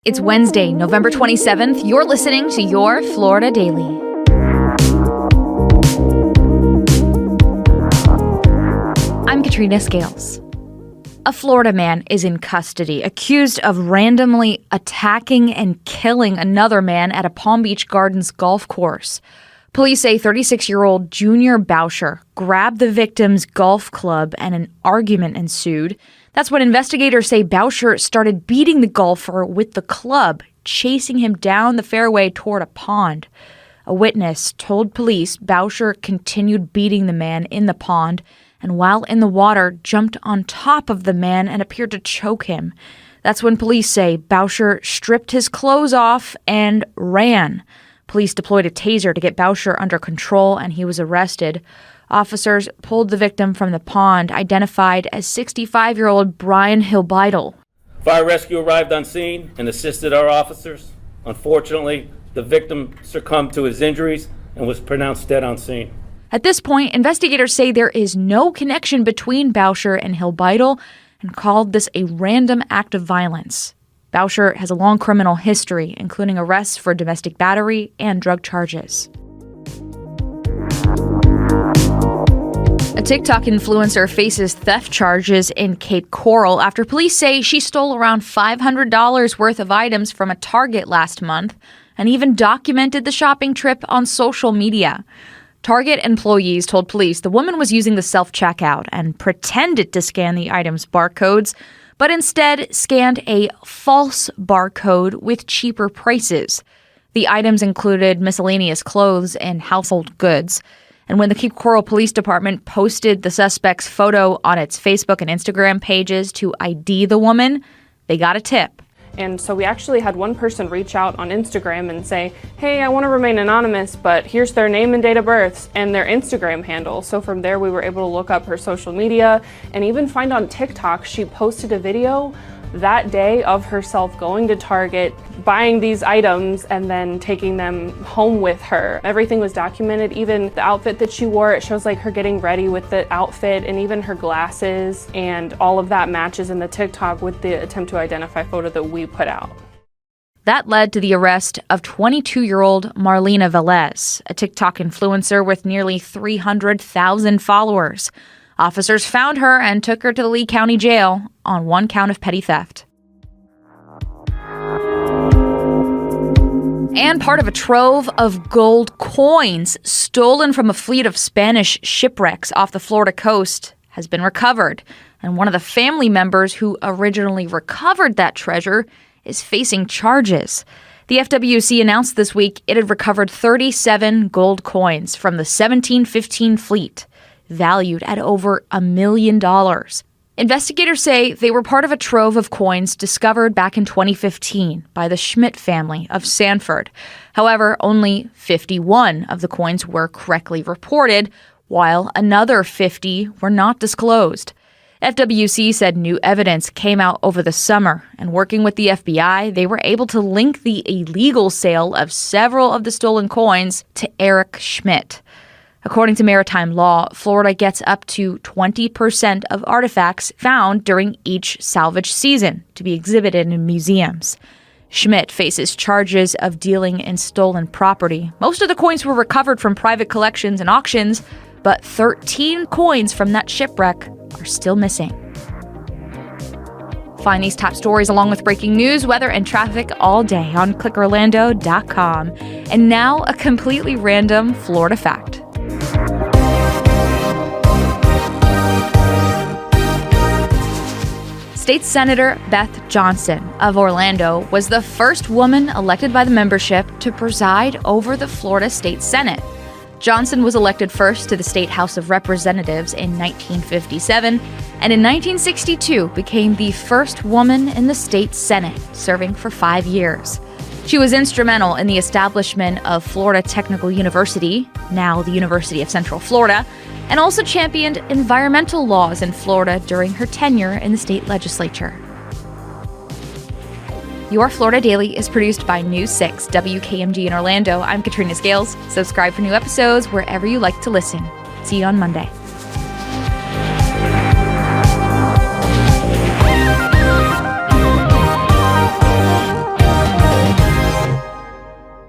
It's Wednesday, November 27th. You're listening to Your Florida Daily. I'm Katrina Scales. A Florida man is in custody, accused of randomly attacking and killing another man at a Palm Beach Gardens golf course. Police say 36-year-old Junior Boucher grabbed the victim's golf club and an argument ensued. That's when investigators say Boucher started beating the golfer with the club, chasing him down the fairway toward a pond. A witness told police Boucher continued beating the man in the pond and while in the water jumped on top of the man and appeared to choke him. That's when police say Boucher stripped his clothes off and ran. Police deployed a taser to get Boucher under control and he was arrested. Officers pulled the victim from the pond, identified as 65-year-old Brian Hilbeidel. Fire rescue arrived on scene and assisted our officers. Unfortunately, the victim succumbed to his injuries and was pronounced dead on scene. At this point, investigators say there is no connection between Boucher and Hilbeidel and called this a random act of violence. Boucher has a long criminal history, including arrests for domestic battery and drug charges. A TikTok influencer faces theft charges in Cape Coral after police say she stole around $500 worth of items from a Target last month and even documented the shopping trip on social media. Target employees told police the woman was using the self-checkout and pretended to scan the items' barcodes, but instead scanned a false barcode with cheaper prices. The items included miscellaneous clothes and household goods. And when the Cape Coral Police Department posted the suspect's photo on its Facebook and Instagram pages to ID the woman, they got a tip. And so we actually had one person reach out on Instagram and say, hey, I want to remain anonymous, but here's their name and date of birth and their Instagram handle. So from there, we were able to look up her social media and even find on TikTok, she posted a video that day of herself going to Target, buying these items, and then taking them home with her. Everything was documented, even the outfit that she wore. It shows like her getting ready with the outfit and even her glasses, and all of that matches in the TikTok with the attempt to identify photo that we put out. That led to the arrest of 22-year-old Marlena Velez, a TikTok influencer with nearly 300,000 followers. Officers found her and took her to the Lee County Jail on one count of petty theft. And part of a trove of gold coins stolen from a fleet of Spanish shipwrecks off the Florida coast has been recovered. And one of the family members who originally recovered that treasure is facing charges. The FWC announced this week it had recovered 37 gold coins from the 1715 fleet, valued at over $1 million. Investigators say they were part of a trove of coins discovered back in 2015 by the Schmidt family of Sanford. However, only 51 of the coins were correctly reported, while another 50 were not disclosed. FWC said new evidence came out over the summer, and working with the FBI, they were able to link the illegal sale of several of the stolen coins to Eric Schmidt. According to maritime law, Florida gets up to 20% of artifacts found during each salvage season to be exhibited in museums. Schmidt faces charges of dealing in stolen property. Most of the coins were recovered from private collections and auctions, but 13 coins from that shipwreck are still missing. Find these top stories along with breaking news, weather, and traffic all day on clickorlando.com. And now, a completely random Florida fact. State Senator Beth Johnson of Orlando was the first woman elected by the membership to preside over the Florida State Senate. Johnson was elected first to the State House of Representatives in 1957 and in 1962 became the first woman in the state Senate, serving for 5 years. She was instrumental in the establishment of Florida Technical University, now the University of Central Florida, and also championed environmental laws in Florida during her tenure in the state legislature. Your Florida Daily is produced by News 6 WKMG in Orlando. I'm Katrina Scales. Subscribe for new episodes wherever you like to listen. See you on Monday.